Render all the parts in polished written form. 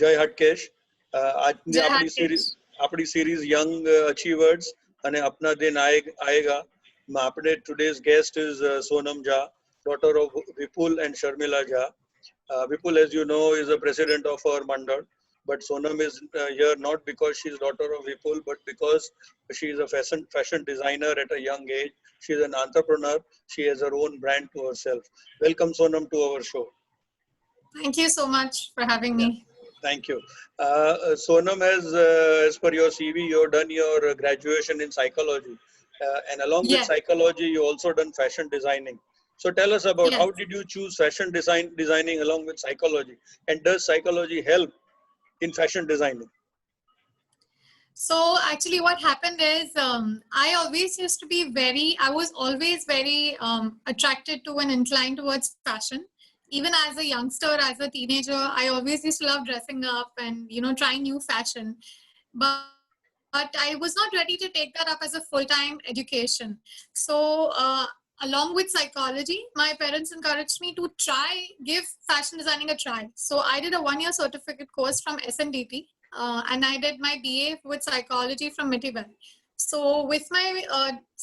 જય હટકેશ. આજની Jai આપણી series Young Achievers અને अपना दिन आएगा. આપણે today's guest is Sonam Jha, daughter of Vipul and Sharmila Jha. Vipul, as you know, is the president of our mandal, but Sonam is here not because she is daughter of Vipul, but because she is a fashion designer at a young age. She is an entrepreneur. She has her own brand to herself. Welcome, Sonam, to our show. Thank you so much for having me. Thank you. Sonam has, as per your CV, you've done your graduation in psychology. And along with Yes. psychology, you also done fashion designing. So tell us about Yes. how did you choose fashion designing along with psychology? And does psychology help in fashion designing? So actually what happened is I was always very attracted to and inclined towards fashion. Even as a youngster, as a teenager, I always used to love dressing up and, trying new fashion. But I was not ready to take that up as a full-time education. So along with psychology, my parents encouraged me to give fashion designing a try. So I did a 1-year certificate course from SNDT. And I did my BA with psychology from Mitibai. So with my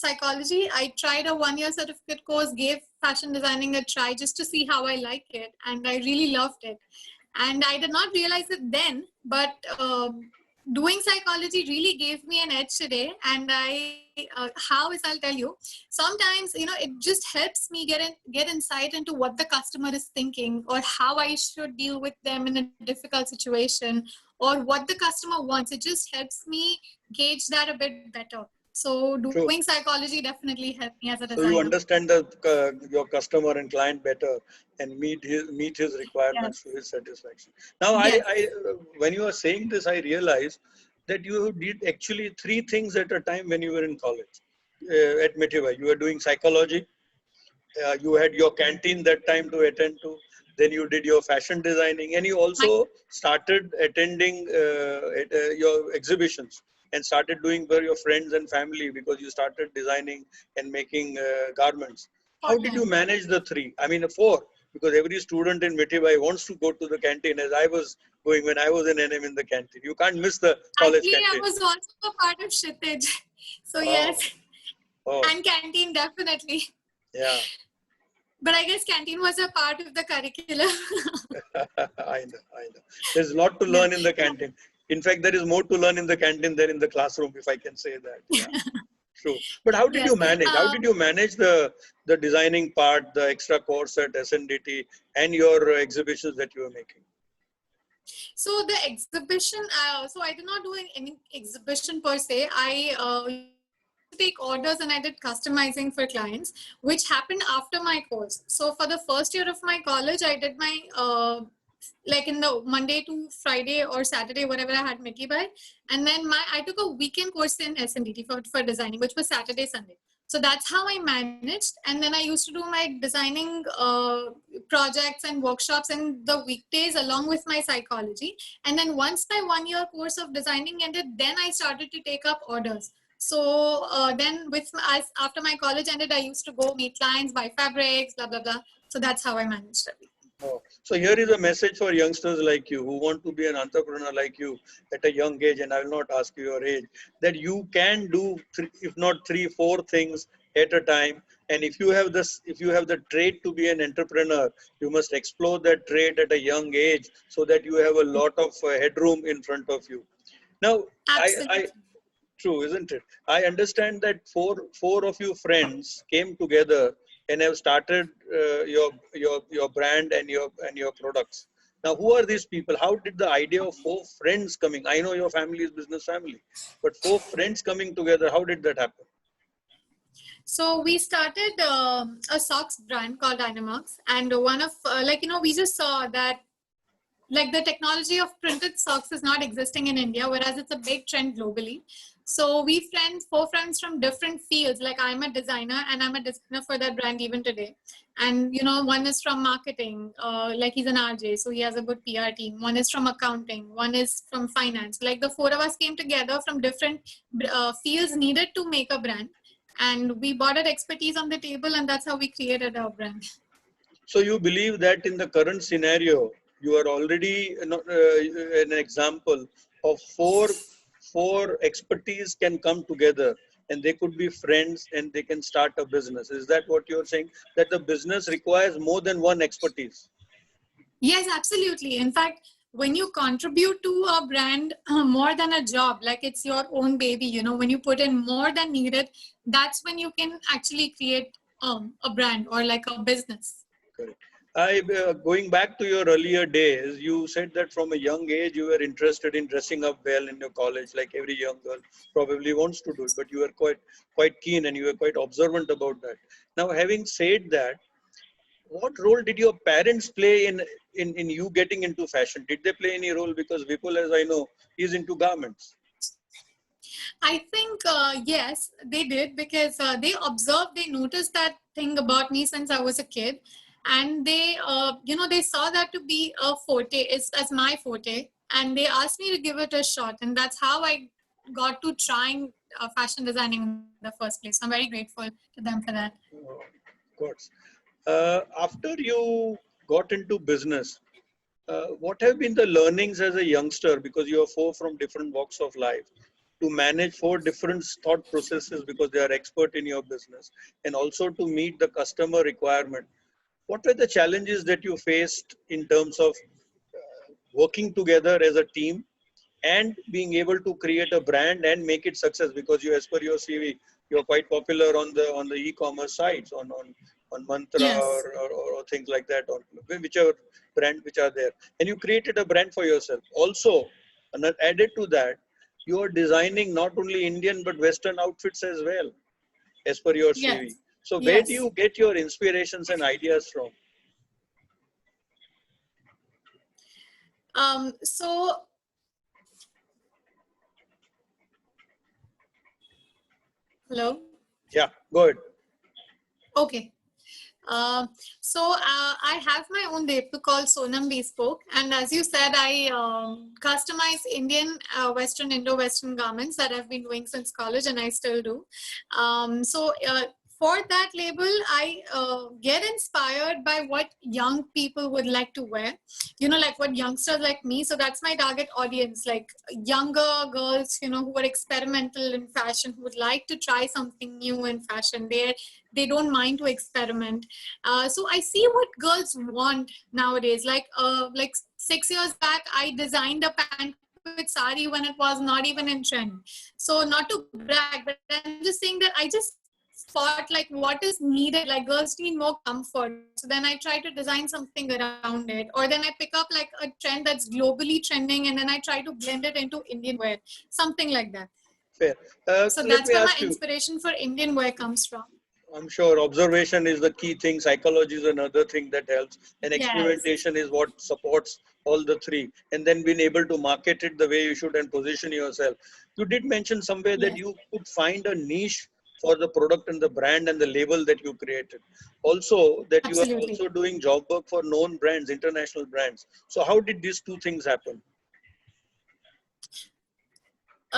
psychology, I tried a 1-year certificate course, gave fashion designing a try just to see how I like it. And I really loved it. And I did not realize it then, but doing psychology really gave me an edge today. And I'll tell you, sometimes, it just helps me get insight into what the customer is thinking or how I should deal with them in a difficult situation, or what the customer wants. It just helps me gauge that a bit better. So doing psychology definitely helped me as a designer. So you understand your customer and client better and meet his requirements. Yes. To his satisfaction. Now, yes. I when you are saying this, I realize that you did actually 3 things at a time when you were in college at Mitibai. You were doing psychology. You had your canteen that time to attend to. Then you did your fashion designing, and you also started attending your exhibitions and started doing for your friends and family because you started designing and making garments. How did you manage the 3? I mean, 4, because every student in Mitibai wants to go to the canteen, as I was going when I was in NM in the canteen. You can't miss the college canteen. I was also a part of Kshitij. So yes. And canteen, definitely. Yeah. But I guess canteen was a part of the curriculum. I know. There's a lot to learn in the canteen. In fact, there is more to learn in the canteen than in the classroom, if I can say that. Yeah. True. But how did you manage? How did you manage the designing part, the extra course at SNDT, and your exhibitions that you were making? So the exhibition, so I did not do any exhibition per se. I take orders and I did customizing for clients, which happened after my course. So for the first year of my college, I did my like in the Monday to Friday or Saturday, whatever I had Mitibai, and then I took a weekend course in SNDT for designing, which was Saturday, Sunday. So that's how I managed. And then I used to do my designing projects and workshops in the weekdays along with my psychology. And then once my 1-year course of designing ended, then I started to take up orders. So then after my college ended, I used to go meet clients, buy fabrics, blah, blah, blah. So that's how I managed everything. Oh, so here is a message for youngsters like you who want to be an entrepreneur like you at a young age, and I will not ask you your age, that you can do if not 3, 4 things at a time. And if you have the trait to be an entrepreneur, you must explore that trait at a young age so that you have a lot of headroom in front of you. Now, true, isn't it? I understand that four of you friends came together and have started your brand and your products. Now, who are these people? How did the idea of 4 friends coming? I know your family is business family, but 4 friends coming together, how did that happen? So we started a socks brand called Dynamax, and one of we just saw that like the technology of printed socks is not existing in India, whereas it's a big trend globally. So we 4 friends from different fields. Like I'm a designer and I'm a designer for that brand even today. And, one is from marketing, like he's an RJ, so he has a good PR team. One is from accounting, one is from finance. Like the 4 of us came together from different fields needed to make a brand. And we brought our expertise on the table, and that's how we created our brand. So you believe that in the current scenario, You are already an example of four expertise can come together, and they could be friends and they can start a business. Is that what you're saying? That the business requires more than one expertise? Yes, absolutely. In fact, when you contribute to a brand more than a job, like it's your own baby, you know, when you put in more than needed, that's when you can actually create a brand or like a business. Correct. Going back to your earlier days, you said that from a young age you were interested in dressing up well in your college, like every young girl probably wants to do it. But you were quite keen and you were quite observant about that. Now, having said that, what role did your parents play in you getting into fashion? Did they play any role? Because Vipul, as I know, is into garments. I think yes, they did because they observed, they noticed that thing about me since I was a kid, and they, you know, they saw that to be a forte, is as my forte, and they asked me to give it a shot, and that's how I got to trying fashion designing in the first place. I'm very grateful to them for that. Of course. After you got into business, what have been the learnings as a youngster, because you are four from different walks of life, to manage four different thought processes because they are expert in your business, and also to meet the customer requirement? What were the challenges that you faced in terms of working together as a team and being able to create a brand and make it success? Because you, as per your CV, you're quite popular on the e-commerce sites, on Mantra, Yes. or things like that, or whichever brand which are there, and you created a brand for yourself also. And added to that, you are designing not only Indian but Western outfits as well, as per your CV. Yes. So where do Yes. you get your inspirations and ideas from? So, hello. Yeah, go ahead. Okay. Uh, I have my own label called Sonam Bespoke, and as you said, I customize Indian, Western, Indo-Western garments that I've been doing since college, and I still do. For that label, I get inspired by what young people would like to wear. You know, like what youngsters like me. So that's my target audience, like younger girls, you know, who are experimental in fashion, who would like to try something new in fashion. They don't mind to experiment. So I see what girls want nowadays. Like 6 years back, I designed a pant with sari when it was not even in trend. So not to brag, but I'm just saying that I just thought like what is needed. Like girls need more comfort. So then I try to design something around it, or then I pick up like a trend that's globally trending, and then I try to blend it into Indian wear, something like that. Fair. So Let that's me where my ask you. inspiration for Indian wear comes from. I'm sure observation is the key thing. Psychology is another thing that helps, and Yes. experimentation is what supports all the three. And then being able to market it the way you should and position yourself. You did mention somewhere that Yes. you could find a niche for the product and the brand and the label that you created. Also, that you are Absolutely. also doing job work for known brands, international brands. So, how did these two things happen?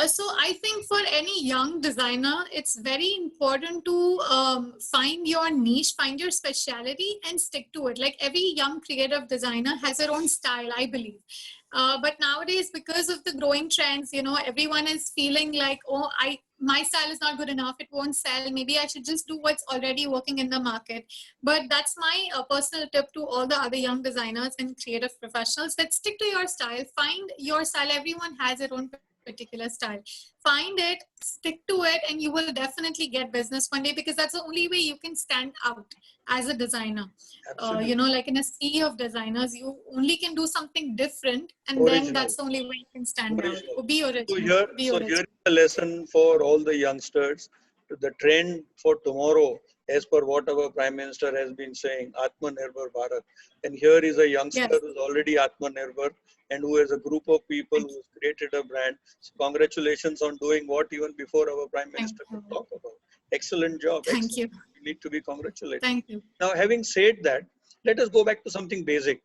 So I think for any young designer, it's very important to find your niche, find your specialty, and stick to it. Like every young creative designer has their own style, I believe. But nowadays, because of the growing trends, you know, everyone is feeling like, oh, my style is not good enough. It won't sell. Maybe I should just do what's already working in the market. But that's my personal tip to all the other young designers and creative professionals, that stick to your style, find your style. Everyone has their own particular style. Find it, stick to it, and you will definitely get business one day, because that's the only way you can stand out as a designer. You Absolutely. know, like in a sea of designers, you only can do something different, and then Original. that's the only way you can stand out. Original. Or be So original. here, Be so original. here is a lesson for all the youngsters. The trend for tomorrow, as per what our Prime Minister has been saying, Atmanirbhar Bharat. And here is a youngster Yes. who's already Atmanirbhar and who has a group of people Thank you. who's created a brand. So congratulations on doing what even before our Prime Thank Minister could you. talk about. Excellent job. Thank Excellent. you. You need to be congratulated. Thank you. Now, having said that, let us go back to something basic.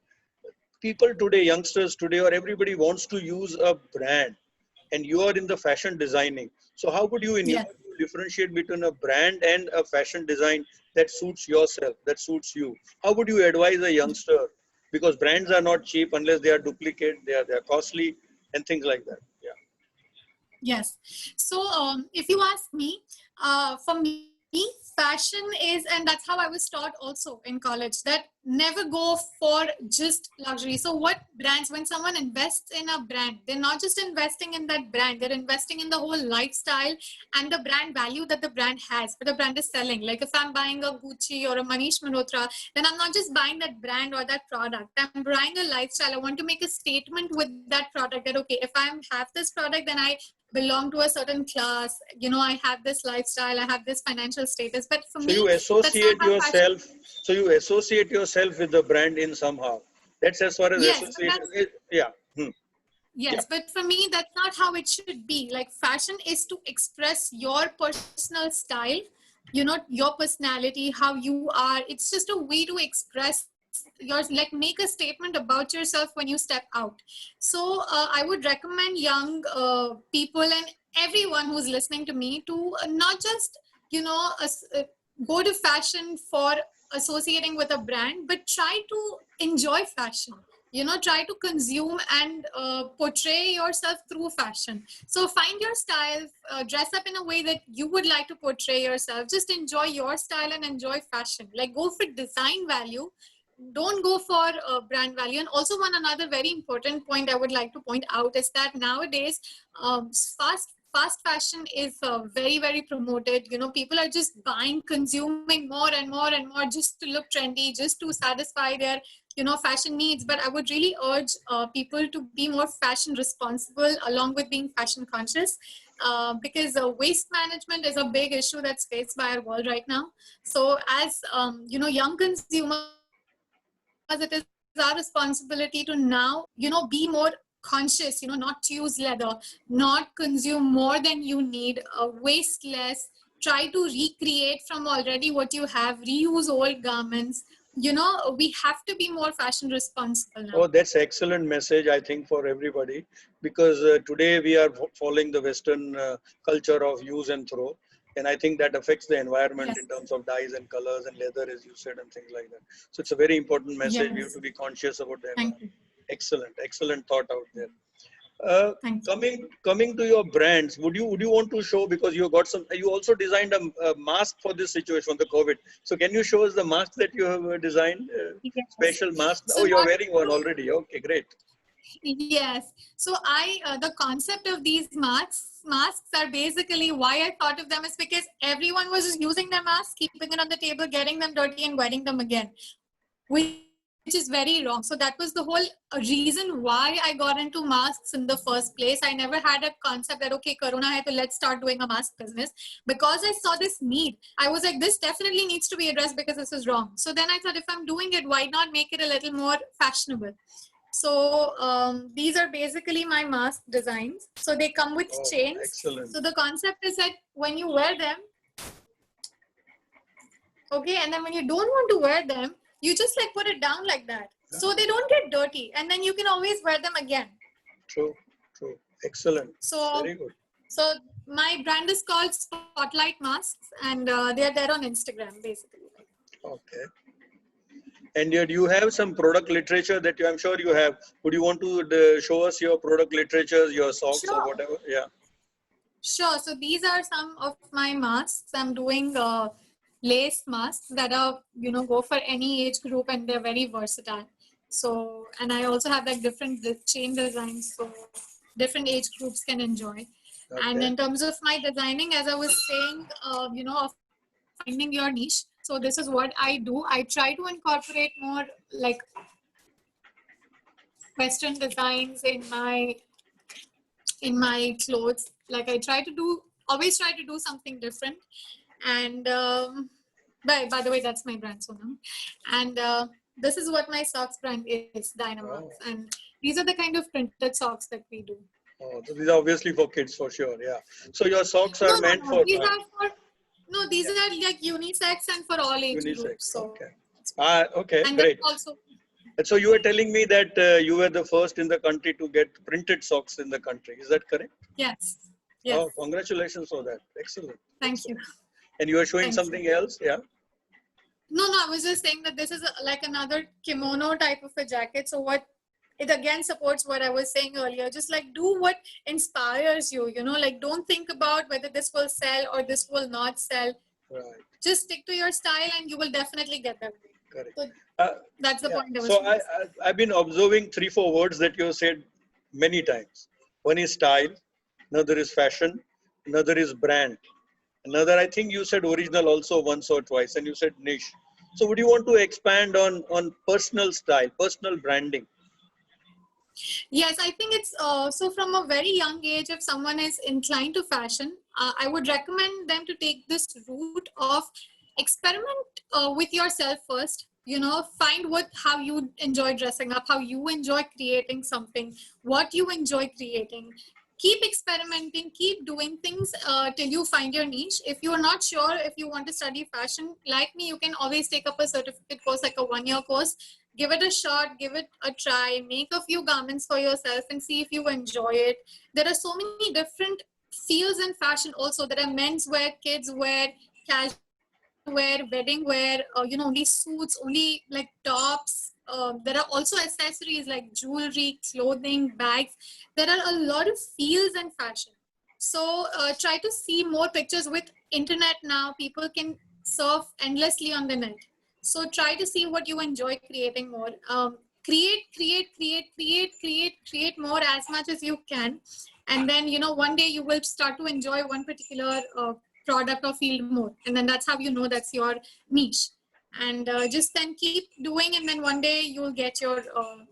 People today, youngsters today, or everybody wants to use a brand, and you are in the fashion designing. So how would you, in your Yes. view, differentiate between a brand and a fashion design that suits yourself, that suits you? How would you advise a youngster because brands are not cheap unless they are duplicate, they are costly and things like that. Yeah. Yes. So if you ask me, for me, fashion is, and that's how I was taught also in college, that never go for just luxury. So what brands, when someone invests in a brand, they're not just investing in that brand, they're investing in the whole lifestyle and the brand value that the brand has, what the brand is selling. Like if I'm buying a Gucci or a Manish Malhotra, then I'm not just buying that brand or that product. I'm buying a lifestyle. I want to make a statement with that product that, okay, if I have this product, then I belong to a certain class, I have this lifestyle, I have this financial status. But for So me, you that's not associate how fashion. yourself. So you associate yourself with the brand in somehow. That's as far as Yes, but association. Yeah. Yeah. yes, but for me, that's not how it should be. Like fashion is to express your personal style, your personality, how you are. It's just a way to express yours, like make a statement about yourself when you step out. So I would recommend young people and everyone who's listening to me to not just, go to fashion for associating with a brand, but try to enjoy fashion. Try to consume and portray yourself through fashion. So find your style, dress up in a way that you would like to portray yourself. Just enjoy your style and enjoy fashion. Like go for design value, don't go for brand value. And also one another very important point I would like to point out is that nowadays fast fashion is very, very promoted. People are just buying, consuming more and more and more just to look trendy, just to satisfy their fashion needs. But I would really urge people to be more fashion responsible along with being fashion conscious, because waste management is a big issue that's faced by our world right now. So as young consumers, it is our responsibility to now be more conscious, not to use leather, not consume more than you need, waste less, try to recreate from already what you have, reuse old garments. We have to be more fashion responsible now. Oh, that's excellent message, I think, for everybody, because today we are following the Western culture of use and throw. And I think that affects the environment Yes. in terms of dyes and colors and leather, as you said, and things like that. So it's a very important message. We have Yes. to be conscious about the Thank environment. you. Excellent thought out there. Uh, Thank you. coming to your brands, would you want to show, because you got some, you also designed a mask for this situation, the COVID. So can you show us the mask that you have designed, Yes. special mask? So Oh, you're not wearing one already. Okay, great. Yes. So the concept of these masks are basically, why I thought of them is because everyone was just using their masks, keeping it on the table, getting them dirty and wearing them again, which is very wrong. So that was the whole reason why I got into masks in the first place. I never had a concept that, okay, Corona hai, so let's start doing a mask business. Because I saw this need, I was like, this definitely needs to be addressed because this is wrong. So then I thought, if I'm doing it, why not make it a little more fashionable? So these are basically my mask designs. So they come with chains. Excellent. So the concept is that when you wear them, okay, and then when you don't want to wear them, you just like put it down like that. So they don't get dirty, and then you can always wear them again. True. Excellent. So, Very good. so my brand is called Spotlight Masks, and they are there on Instagram, basically. Okay. And do you have some product literature that I'm sure you have? Would you want to show us your product literature, your socks Sure. or whatever? Yeah. Sure. So these are some of my masks. I'm doing lace masks that are, go for any age group, and they're very versatile. So, and I also have like different chain designs, so different age groups can enjoy. Okay. And in terms of my designing, as I was saying, of finding your niche. So this is what I do. I try to incorporate more like Western designs in my clothes. Like I always try to do something different. And by the way, that's my brand, Sonam. And this is what my socks brand is, Dynamax. Oh. And these are the kind of printed socks that we do. Oh, so these are obviously for kids, for sure. Yeah. So your socks are meant for. These are like unisex and for all age Unisex. groups. So, okay. Okay. and Great. Also, And so you were telling me that you were the first in the country to get printed socks in the country. Is that correct? yes. Oh, congratulations for that. Excellent. Thank you. And you are showing Thanks. something else, yeah? No, I was just saying that this is like another kimono type of a jacket. So what it again supports what I was saying earlier. Just like do what inspires you, like don't think about whether this will sell or this will not sell. Right. Just stick to your style and you will definitely get there. Correct. So Uh, that's the yeah. point I was So trying to say. I've been observing 3-4 words that you said many times. One is style, another is fashion, another is brand. Another, I think you said original also once or twice, and you said niche. So would you want to expand on personal style, personal branding? Yes, I think it's so from a very young age, if someone is inclined to fashion, I would recommend them to take this route of experiment with yourself first. Find how you enjoy dressing up, how you enjoy creating something, what you enjoy creating. Keep experimenting, keep doing things till you find your niche. If you're not sure if you want to study fashion, like me, you can always take up a certificate course, like a 1-year course. Give it a shot, give it a try, make a few garments for yourself and see if you enjoy it. There are so many different fields in fashion also. There are men's wear, kids wear, casual wear, wedding wear, only suits, only like tops. There are also accessories like jewelry, clothing, bags. There are a lot of fields in fashion. So try to see more pictures. With internet now, people can surf endlessly on the net. So try to see what you enjoy creating more. Create more as much as you can. And then, one day you will start to enjoy one particular product or field more. And then that's how you know that's your niche. And just then keep doing, and then one day you'll get your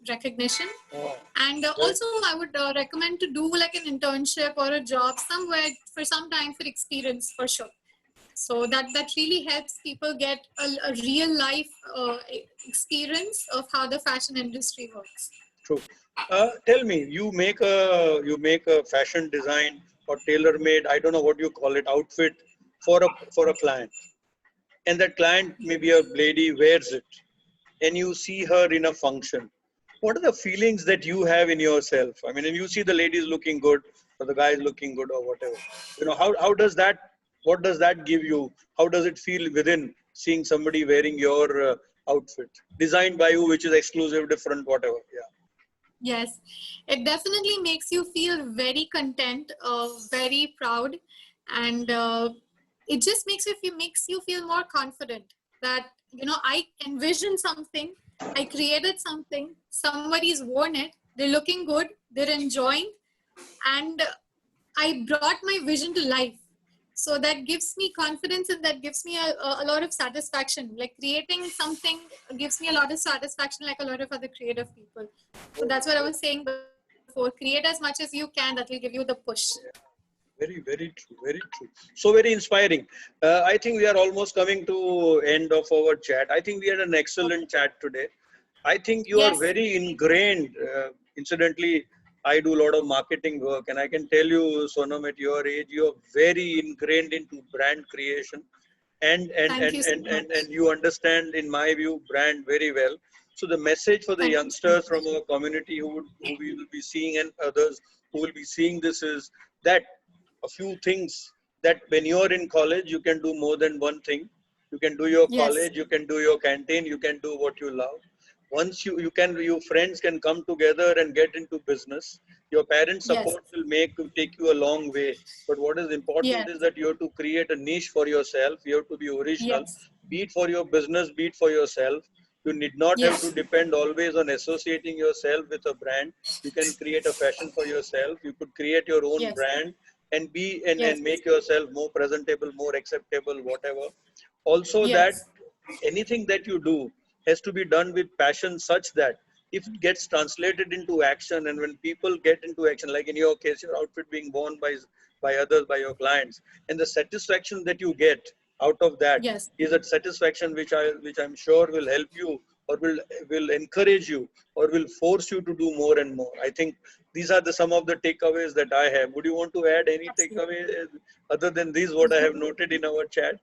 recognition. Oh, And also, I would recommend to do like an internship or a job somewhere for some time for experience for sure. So that really helps people get a real life experience of how the fashion industry works. true. Tell me, you make a fashion design or tailor made, I don't know what you call it, outfit for a client, and that client, maybe a lady, wears it, and you see her in a function. What are the feelings that you have in yourself? I mean, and you see the ladies looking good or the guys looking good or whatever. How does that, what does that give you? How does it feel within seeing somebody wearing your outfit designed by you, which is exclusive, different, whatever? Yeah. Yes, it definitely makes you feel very content, very proud, and it just makes you feel more confident that I envisioned something, I created something, somebody's worn it, they're looking good, they're enjoying, and I brought my vision to life. So that gives me confidence and that gives me a lot of satisfaction. Like creating something gives me a lot of satisfaction, like a lot of other creative people. So that's what I was saying before. Create as much as you can, that will give you the push. Very, very true. Very true. So very inspiring. I think we are almost coming to end of our chat. I think we had an excellent chat today. I think you are Yes, very ingrained. Incidentally, I do a lot of marketing work, and I can tell you, Sonam, at your age, you are very ingrained into brand creation, and and thank and you so and and, much. and you understand, in my view, brand very well. So the message for the Thank you so youngsters much. from our community who we will be seeing, and others who will be seeing this, is that a few things, that when you're in college, you can do more than one thing. You can do your Yes, college, you can do your canteen, you can do what you love. Once your friends can come together and get into business, your parents' yes, support will take you a long way. But what is important yes, is that you have to create a niche for yourself. You have to be original, yes, be it for your business, be it for yourself. You need not have to yes, depend always on associating yourself with a brand. You can create a fashion for yourself. You could create your own yes, brand and and yes, make yourself more presentable, more acceptable, whatever. Also, that yes, anything that you do has to be done with passion, such that if it gets translated into action, and when people get into action, like in your case, your outfit being worn by others, by your clients, and the satisfaction that you get out of that yes. is a satisfaction which I'm sure will help you, or will encourage you, or will force you to do more and more. I think these are some of the takeaways that I have. Would you want to add any Absolutely. takeaway other than these, what I have noted in our chat?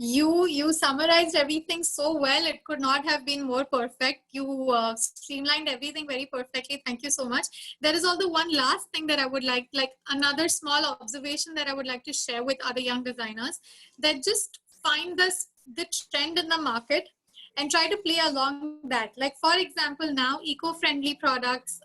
You summarized everything so well. It could not have been more perfect. You streamlined everything very perfectly. Thank you so much. There is also one last thing that I would like another small observation that I would like to share with other young designers, that just find this the trend in the market and try to play along that. Like, for example, now eco-friendly products,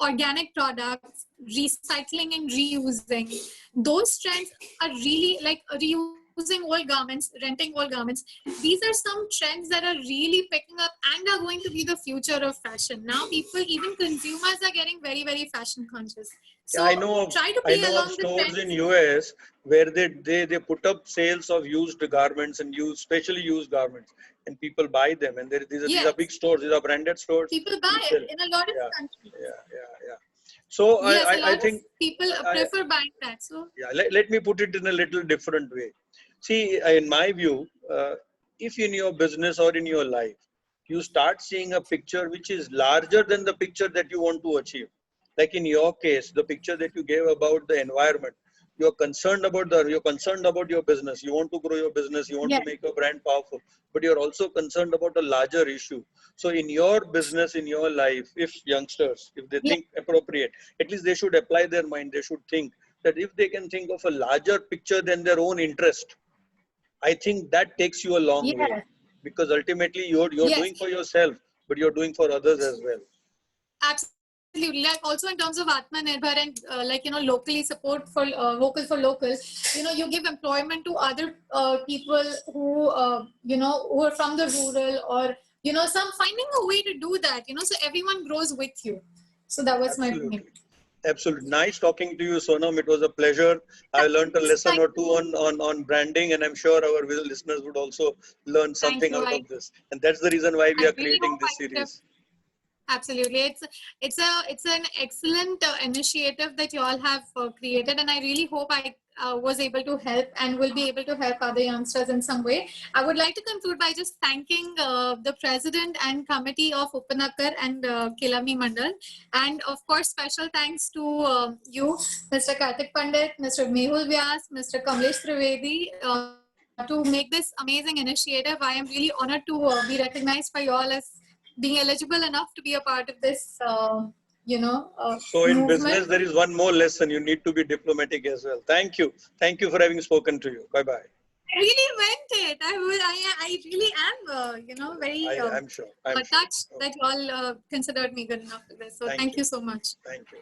organic products, recycling and reusing. Those trends are really like reusing old garments, renting old garments. These are some trends that are really picking up and are going to be the future of fashion. Now people, even consumers, are getting very, very fashion conscious. Yeah, So try to I play know of along the stores trends. in US where they put up sales of used garments and specially used garments, and people buy them, and these are Yes, big stores, these are branded stores. people Who buy it sell. in a lot of Yeah, countries. yeah. So Yes, a I lot of think people I, prefer buying that. So yeah, let me put it in a little different way. See, in my view, if in your business or in your life, you start seeing a picture which is larger than the picture that you want to achieve. Like in your case, the picture that you gave about the environment, you're concerned about your business. You want to grow your business. You want to yes, make your brand powerful, but you're also concerned about a larger issue. So in your business, in your life, if youngsters, if they yes, think appropriate, at least they should apply their mind. They should think that if they can think of a larger picture than their own interest, I think that takes you a long way, yes, because ultimately you're yes. doing for yourself, but you're doing for others as well. Absolutely. Like also in terms of Atmanirbhar and locally support for vocal for local, you give employment to other people who, who are from the rural, or, some finding a way to do that, so everyone grows with you. So that was my point. Absolutely. Absolutely. Nice talking to you, Sonam. It was a pleasure. I learned a lesson Thank or two you. on branding, and I'm sure our listeners would also learn Thank something you. out of this. And that's the reason why we I are really creating hope I this could have. series. Absolutely, it's an excellent initiative that you all have created, and I really hope I was able to help and will be able to help other youngsters in some way. I would like to conclude by just thanking the president and committee of Upanakkar and Kilami Mandal, and of course special thanks to you, Mr. Kartik Pandit, Mr. Mehul Vyas, Mr. Kamlesh Trivedi. To make this amazing initiative, I am really honored to be recognized by you all as being eligible enough to be a part of this, So in business, movement. there is one more lesson. You need to be diplomatic as well. Thank you. Thank you for having spoken to you. Bye bye. I really meant it. I really am, very I'm sure. I'm sure. touched Okay. that you all considered me good enough for this. So Thank thank you. you so much. Thank you.